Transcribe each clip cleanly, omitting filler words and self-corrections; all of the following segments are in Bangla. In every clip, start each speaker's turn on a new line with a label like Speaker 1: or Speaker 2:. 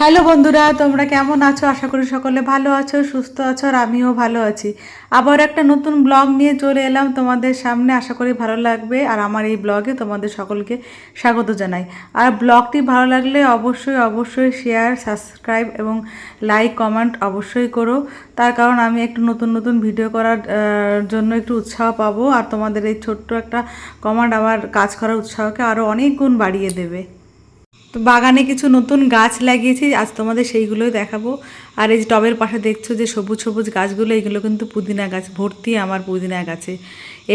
Speaker 1: হ্যালো বন্ধুরা, তোমরা কেমন আছো? আশা করি সকলে ভালো আছো, সুস্থ আছো, আর আমিও ভালো আছি। আবার একটা নতুন ব্লগ নিয়ে চলে এলাম তোমাদের সামনে। আশা করি ভালো লাগবে, আর আমার এই ব্লগে তোমাদের সকলকে স্বাগত জানাই। আর ব্লগটি ভালো লাগলে অবশ্যই অবশ্যই শেয়ার, সাবস্ক্রাইব এবং লাইক কমেন্ট অবশ্যই করো। তার কারণ আমি একটু নতুন নতুন ভিডিও করার জন্য একটু উৎসাহ পাবো, আর তোমাদের এই ছোট্ট একটা কমেন্ট আমার কাজ করার উৎসাহকে আরও অনেক গুণ বাড়িয়ে দেবে। তো বাগানে কিছু নতুন গাছ লাগিয়েছি, আজ তোমাদের সেইগুলোই দেখাবো। আর এই যে টবের পাশে দেখছো যে সবুজ সবুজ গাছগুলো, এইগুলো কিন্তু পুদিনা গাছ, ভর্তি আমার পুদিনা গাছে।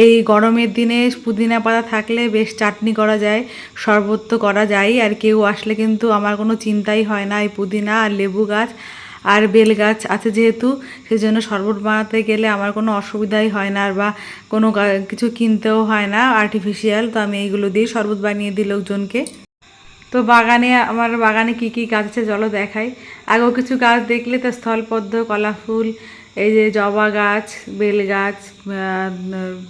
Speaker 1: এই গরমের দিনে পুদিনা পাতা থাকলে বেশ চাটনি করা যায়, শরবত তো করা যায়। আর কেউ আসলে কিন্তু আমার কোনো চিন্তাই হয় না। এই পুদিনা আর লেবু গাছ আর বেল গাছ আছে যেহেতু, সেই জন্য শরবত বানাতে গেলে আমার কোনো অসুবিধাই হয় না, আর বা কোনো কিছু কিনতেও হয় না আর্টিফিশিয়াল। তো আমি এইগুলো দিয়ে শরবত বানিয়ে দিই লোকজনকে। তো আমার বাগানে কি কি গাছ আছে চলো দেখাই। আগেও কিছু গাছ দেখলে তো, স্থলপদ্ম, কলা ফুল, এই যে জবা গাছ, বেল গাছ,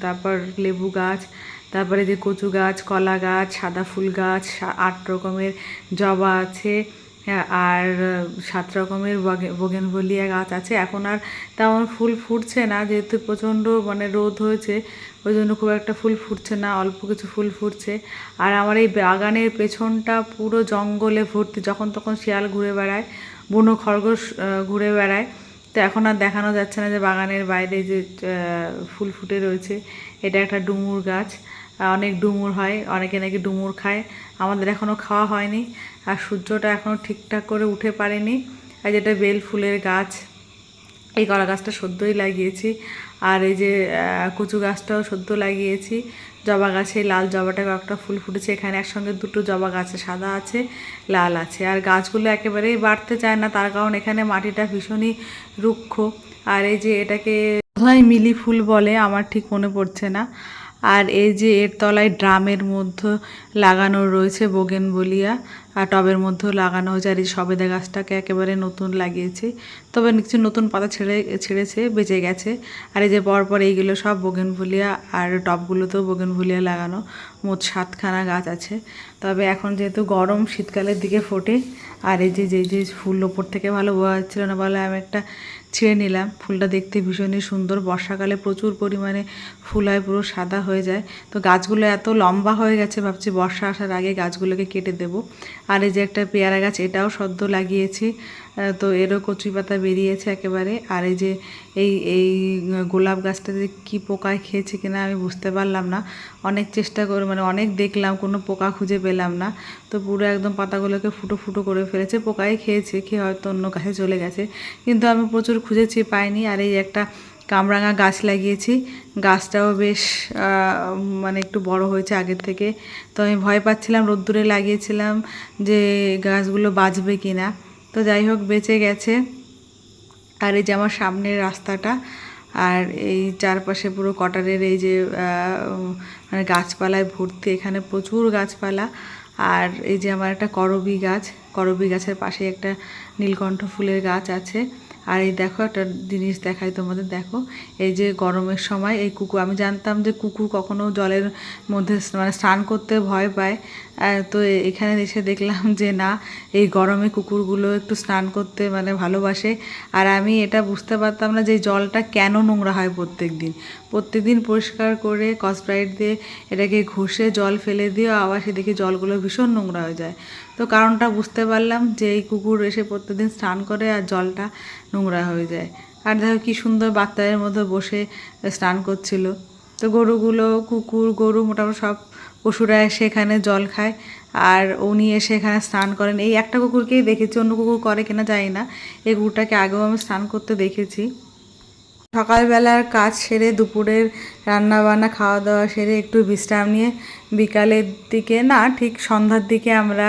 Speaker 1: তারপর লেবু গাছ, তারপরে যে কচু গাছ, কলা গাছ, সাদা ফুল গাছ, 8 রকমের জবা আছে। হ্যাঁ, আর 7 রকমের বোগেনভেলিয়া গাছ আছে। এখন আর তেমন ফুল ফুটছে না, যেহেতু প্রচণ্ড রোদ হয়েছে, ওই জন্য খুব একটা ফুল ফুটছে না, অল্প কিছু ফুল ফুটছে। আর আমার এই বাগানের পেছনটা পুরো জঙ্গলে ভর্তি, যখন তখন শিয়াল ঘুরে বেড়ায়, বুনো খরগোশ ঘুরে বেড়ায়। তো এখন আর দেখানো যাচ্ছে না যে বাগানের বাইরে যে ফুল ফুটে রয়েছে। এটা একটা ডুমুর গাছ, অনেক ডুমুর হয়, অনেকে নাকি ডুমুর খায়। আমাদের এখনও খাওয়া হয়নি, আর সূর্যটা এখনও ঠিকঠাক করে উঠে পারেনি। আর যেটা বেল ফুলের গাছ, এই কলা গাছটা সদ্যই লাগিয়েছি। আর এই যে কচু গাছটাও সদ্য লাগিয়েছি। জবা গাছে লাল জবাটা কয়েকটা ফুল ফুটেছে, এখানে একসঙ্গে দুটো জবা গাছে, সাদা আছে লাল আছে। আর গাছগুলো একেবারেই বাড়তে চায় না, তার কারণ এখানে মাটিটা ভীষণই রুক্ষ। আর এই যে এটাকে বোধহয় মিলি ফুল বলে, আমার ঠিক মনে পড়ছে না। আর এই যে এর তলায় ড্রামের মধ্যে লাগানো রয়েছে বোগেনভেলিয়া, আর টবের মধ্যেও লাগানো হয়েছে। আর এই সবেদা গাছটাকে একেবারে নতুন লাগিয়েছি, তবে কিছু নতুন পাতা ছেড়েছে, বেঁচে গেছে। আর এই যে পরপর এইগুলো সব বোগেনভেলিয়া, আর টবগুলোতেও বোগেনভেলিয়া লাগানো। মোট 7খানা গাছ আছে। তবে এখন যেহেতু গরম, শীতকালের দিকে ফোটে। আর এই যে যে ফুল ওপর থেকে ভালো বোঝা যাচ্ছিল না বলে আমি একটা ছিঁড়ে নিলাম। ফুলটা দেখতে ভীষণই সুন্দর, বর্ষাকালে প্রচুর পরিমাণে ফুল হয়, পুরো সাদা হয়ে যায়। তো গাছগুলো এত লম্বা হয়ে গেছে, ভাবছি বর্ষা আসার আগে গাছগুলোকে কেটে দেব। আর এই যে একটা পেয়ারা গাছ, এটাও সদ্য লাগিয়েছি, তো এরও কচি পাতা বেরিয়েছে একেবারে। আর এই যে এই গোলাপ গাছটাতে কি পোকায় খেয়েছে কিনা আমি বুঝতে পারলাম না। অনেক চেষ্টা করে অনেক দেখলাম, কোনো পোকা খুঁজে পেলাম না। তো পুরো একদম পাতাগুলোকে ফুটো ফুটো করে ফেলেছে, পোকাই খেয়েছে, খেয়ে হয়তো অন্য গাছে চলে গেছে, কিন্তু আমি প্রচুর খুঁজেছি, পাইনি। আর এই একটা কামরাঙা গাছ লাগিয়েছি, গাছটাও বেশ একটু বড় হয়েছে আগের থেকে। তো আমি ভয় পাচ্ছিলাম, রোদ্দুরে লাগিয়েছিলাম যে গাছগুলো বাঁচবে কিনা। তো যাই হোক, বেঁচে গেছে। আর এই যে আমার সামনের রাস্তাটা, আর এই চারপাশে পুরো কটারের এই যে গাছপালায় ভর্তি, এখানে প্রচুর গাছপালা। আর এই যে আমার একটা করবী গাছ, করবী গাছের পাশে একটা নীলকণ্ঠ ফুলের গাছ আছে। আর এই দেখো একটা জিনিস দেখাই তোমাদের, দেখো এই যে গরমের সময় এই কুকুর, আমি জানতাম যে কুকুর কখনো জলের মধ্যে স্নান করতে ভয় পায়, তো এখানে এসে দেখলাম যে না, এই গরমে কুকুরগুলো একটু স্নান করতে ভালোবাসে। আর আমি এটা বুঝতে পারতাম না যে জলটা কেন নোংরা হয় প্রত্যেক দিন পরিষ্কার করে স্কচব্রাইট দিয়ে এটাকে ঘষে জল ফেলে দিও, আবার সে দেখি জলগুলো ভীষণ নোংরা হয়ে যায়। তো কারণটা বুঝতে পারলাম যে এই কুকুর এসে প্রত্যেকদিন স্নান করে আর জলটা নোংরা হয়ে যায়। আর দেখো কি সুন্দর বাচ্চাদের মধ্যে বসে স্নান করছিল। তো গরু মোটামুটি সব পশুরা এসে এখানে জল খায়, আর উনি এসে এখানে স্নান করেন। এই একটা কুকুরকেই দেখেছি, অন্য কুকুর করে কিনা জানি না। এই কুকুরটাকে আগেও আমি স্নান করতে দেখেছি। সকালবেলার কাজ সেরে, দুপুরের রান্না বান্না খাওয়া দাওয়া সেরে একটু বিশ্রাম নিয়ে বিকালের দিকে না, ঠিক সন্ধ্যার দিকে আমরা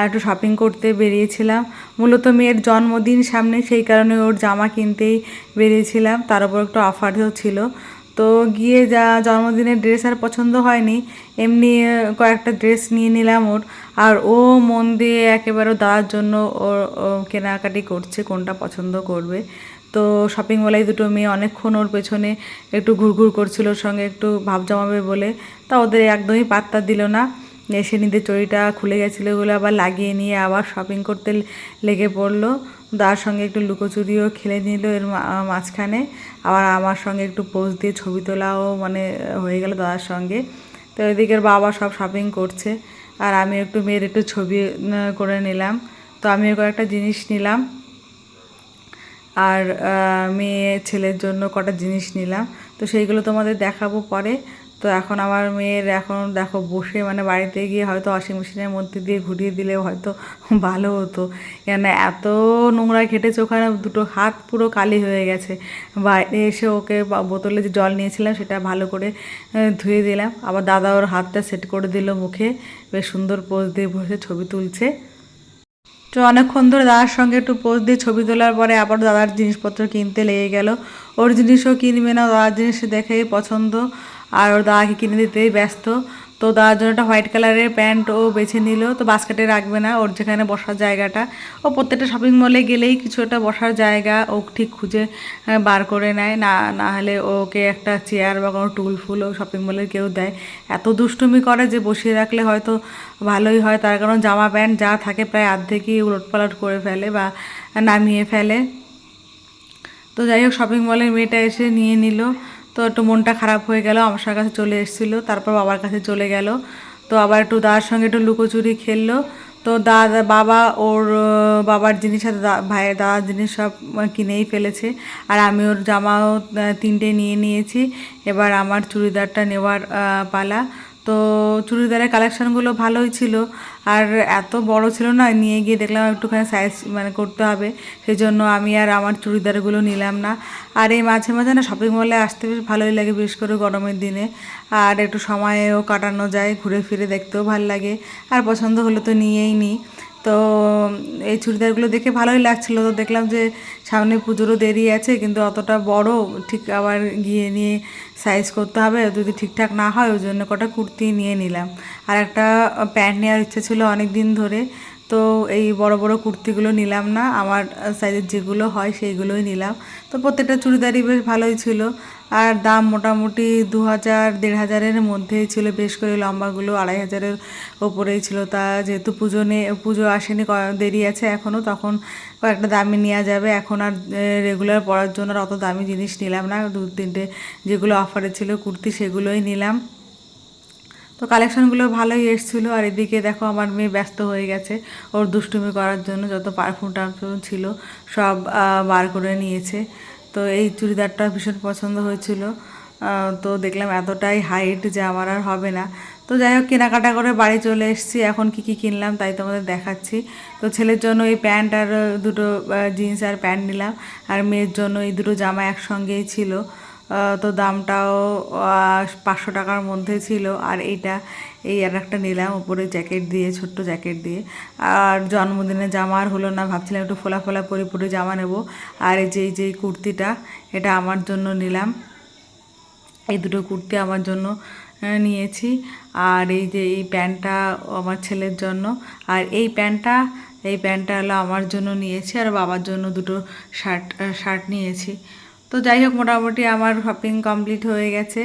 Speaker 1: একটু শপিং করতে বেরিয়েছিলাম। মূলত মেয়ের জন্মদিন সামনে, সেই কারণে ওর জামা কিনতেই বেরিয়েছিলাম, তার উপর একটু অফারও ছিল। তো গিয়ে যা জন্মদিনের ড্রেস আর পছন্দ হয়নি, এমনি কয়েকটা ড্রেস নিয়ে নিলাম ওর। আর ও মন দিয়ে একেবারে দাদার জন্য ও কেনাকাটি করছে, কোনটা পছন্দ করবে। তো শপিং মলেই দুটো মেয়ে অনেকক্ষণ ওর পেছনে একটু ঘুরঘুর করছিল, ওর সঙ্গে একটু ভাব জমাবে বলে, তা ওদের একদমই পাত্তা দিল না। এসে নিজের চড়িটা খুলে গেছিলো, ওগুলো আবার লাগিয়ে নিয়ে আবার শপিং করতে লেগে পড়লো। দাদার সঙ্গে একটু লুকোচুরিও খেলে নিল এর মাঝখানে, আবার আমার সঙ্গে একটু পোজ দিয়ে ছবি তোলাও মানে হয়ে গেল দাদার সঙ্গে। তো এদিকের বাবা সব শপিং করছে আর আমি একটু মেয়ের একটু ছবি করে নিলাম। তো আমিও কয়েকটা জিনিস নিলাম আর মেয়ে ছেলের জন্য কটা জিনিস নিলাম, তো সেইগুলো তোমাদের দেখাবো পরে। তো এখন আমার মেয়ের এখন দেখো বসে মানে বাড়িতে গিয়ে হয়তো ওয়াশিং মেশিনের মধ্যে দিয়ে ঘুরিয়ে দিলে হয়তো ভালো হতো, কেন এত নোংরা ঘেটেছে ওখানে, দুটো হাত পুরো কালি হয়ে গেছে। বাইরে এসে ওকে বোতলে যে জল নিয়েছিলাম সেটা ভালো করে ধুয়ে দিলাম, আবার দাদা ওর হাতটা সেট করে দিল মুখে, বেশ সুন্দর পোজ দিয়ে বসে ছবি তুলছে। তো অনেকক্ষণ ধরে দাদার সঙ্গে একটু পোজ দিয়ে ছবি তোলার পরে আবার দাদার জিনিসপত্র কিনতে লেগে গেল। ওর জিনিসও কিনবে না, দাদার জিনিস দেখেই পছন্দ আর ওর দাদাকে কিনে দিতেই ব্যস্ত। তো দাদার জন্য একটা হোয়াইট কালারের প্যান্ট ও বেছে নিল, তো বাস্কেটে রাখবে না, ওর যেখানে বসার জায়গাটা, ও প্রত্যেকটা শপিং মলে গেলেই কিছু একটা বসার জায়গা ও ঠিক খুঁজে বার করে নেয়, না হলে ওকে একটা চেয়ার বা কোনো টুল ফুল ও শপিং মলের কেউ দেয়। এত দুষ্টুমি করে যে বসিয়ে রাখলে হয়তো ভালোই হয়, তার কারণ জামা প্যান্ট যা থাকে প্রায় অর্ধেকই উলটপালট করে ফেলে বা নামিয়ে ফেলে। তো যাই হোক শপিং মলের মেয়েটা এসে নিয়ে নিল, তো একটু মনটা খারাপ হয়ে গেল, আমার কাছে চলে এসেছিলো, তারপর বাবার কাছে চলে গেল। তো আবার একটু দাদার সঙ্গে একটু লুকোচুরি খেললো। তো দাদা বাবা ওর বাবার জিনিস আর ভাইয়ের দাদার জিনিস সব কিনেই ফেলেছে, আর আমি ওর জামাও তিনটে নিয়ে নিয়েছি। এবার আমার চুড়িদারটা নেওয়ার পালা। তো চুড়িদারের কালেকশানগুলো ভালোই ছিল, আর এত বড় ছিল না, নিয়ে গিয়ে দেখলাম একটুখানি সাইজ মানে করতে হবে, সেই জন্য আমি আর আমার চুড়িদারগুলো নিলাম না। আর এই মাঝে মাঝে না শপিং মলে আসতে বেশ ভালোই লাগে, বিশেষ করে গরমের দিনে, আর একটু সময়ও কাটানো যায়, ঘুরে ফিরে দেখতেও ভালো লাগে, আর পছন্দ হলে তো নিয়েই নিই। তো এই চুড়িদারগুলো দেখে ভালোই লাগছিলো, তো দেখলাম যে সামনে পুজোরও দেরি আছে, কিন্তু অতটা বড় ঠিক আবার গিয়ে নিয়ে সাইজ করতে হবে, যদি ঠিকঠাক না হয় ওই জন্য কটা কুর্তি নিয়ে নিলাম। আর একটা প্যান্ট নেওয়ার ইচ্ছে ছিল অনেক দিন ধরে, তো এই বড় বড় কুর্তিগুলো নিলাম না, আমার সাইজের যেগুলো হয় সেইগুলোই নিলাম। তো প্রত্যেকটা চুড়িদারই বেশ ভালোই ছিল, আর দাম মোটামুটি 2000 1500-এর মধ্যেই ছিল, বেশ করে লম্বাগুলো 2500-এর ওপরেই ছিল। তা যেহেতু পুজো আসেনি, দেরি আছে এখনও, তখন কয়েকটা দামি নেওয়া যাবে। এখন আর রেগুলার পরার জন্য আর অত দামি জিনিস নিলাম না, 2-3টে যেগুলো অফারে ছিল কুর্তি সেগুলোই নিলাম। তো কালেকশানগুলো ভালোই এসেছিলো। আর এদিকে দেখো আমার মেয়ে ব্যস্ত হয়ে গেছে, ওর দুষ্টুমি করার জন্য যত পারফিউম টারফিউম ছিল সব বার করে নিয়েছে। তো এই চুড়িদারটা ভীষণ পছন্দ হয়েছিল, তো দেখলাম এতটাই হাইট যে আমার আর হবে না। তো যাই হোক কেনাকাটা করে বাড়ি চলে এসেছি, এখন কি কিনলাম তাই তোমাদের দেখাচ্ছি। তো ছেলের জন্য এই প্যান্ট আর দুটো জিন্স আর প্যান্ট নিলাম, আর মেয়ের জন্য এই দুটো জামা একসঙ্গেই ছিল। তো দামটাও 500 টাকার মধ্যে ছিল। আর এই আর একটা নিলাম উপরে জ্যাকেট দিয়ে, ছোট্ট জ্যাকেট দিয়ে। আর জন্মদিনের জামা আর হলো না, ভাবছিলাম একটু ফোলা ফোলা পরে জামা নেব। আর এই কুর্তিটা এটা আমার জন্য নিলাম, এই দুটো কুর্তি আমার জন্য নিয়েছি। আর এই প্যান্টটা আমার ছেলের জন্য, আর এই প্যান্টটা হলো আমার জন্য নিয়েছি, আর বাবার জন্য দুটো শার্ট নিয়েছি। তো যাই হোক মোটামুটি আমার শপিং কমপ্লিট হয়ে গেছে।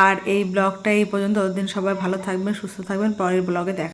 Speaker 1: আর এই ব্লগটা এই পর্যন্ত, ওদিন সবাই ভালো থাকবেন, সুস্থ থাকবেন, পরের ব্লগে দেখা।